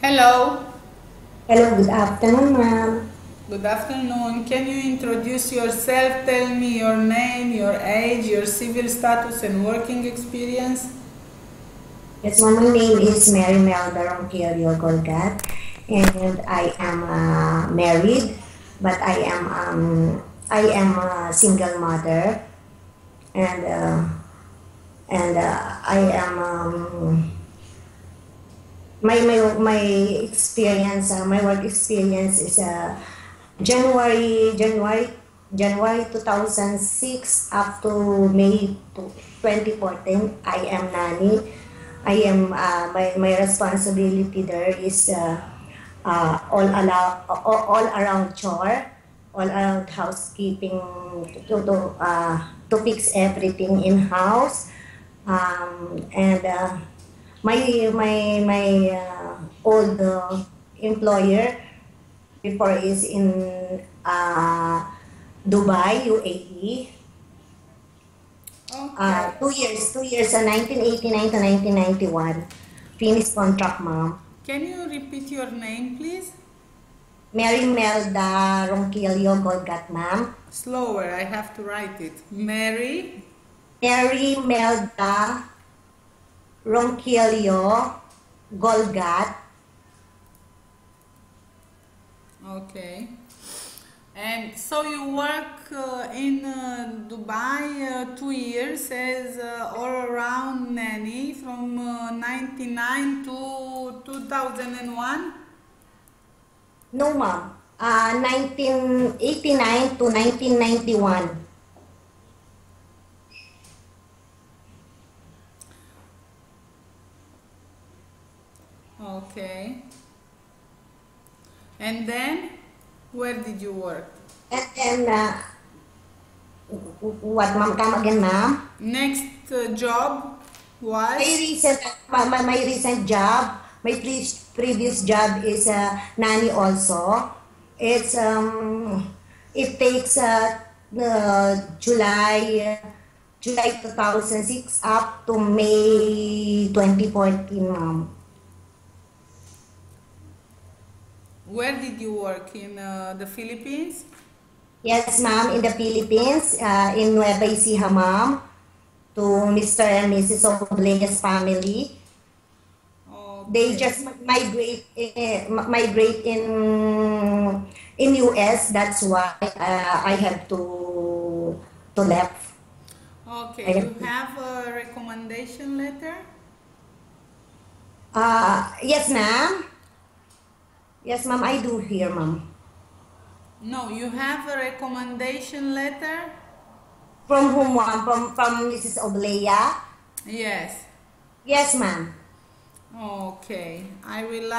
Hello, Hello, good afternoon, ma'am. good afternoon. Can you introduce yourself? Tell me your name, your age, your civil status, and working experience. Yes, ma'am, my name is Mary Melda Ronquillo Golgat, and I am married, but I am a single mother, and I am my experience, my work experience is January January January 2006 up to May 2014. I am nanny. I am my responsibility there is all around chore, all around housekeeping to fix everything in house, and my old employer before is in uh, Dubai, UAE. Okay. 2 years, 1989 to 1991. Finished contract, ma'am. Can you repeat your name, please? Mary Melda Ronquillo Golgat, ma'am. Slower, I have to write it. Mary. Mary Melda Ronquillo Golgat. Okay. And so you work in Dubai 2 years as all around nanny from 99 to 2001? No, ma'am. 1989 to 1991. Okay. And then, where did you work? And then, what, ma'am? Come again, ma'am? Next job My was? recent, my recent job, my previous job is nanny also. It's it takes July 2006 up to May 2014, ma'am. Where did you work? In the Philippines? Yes, ma'am, in the Philippines, in Nueva Ecija, ma'am, to Mr. and Mrs. Oblega's family. They Okay. just migrate in US. That's why I have to left. I Okay, have you have a recommendation letter? yes, ma'am. Yes, ma'am. I do here, ma'am. No, you have a recommendation letter? From whom, ma'am? From Mrs. Oblea. Yes. Yes, ma'am. Okay, I will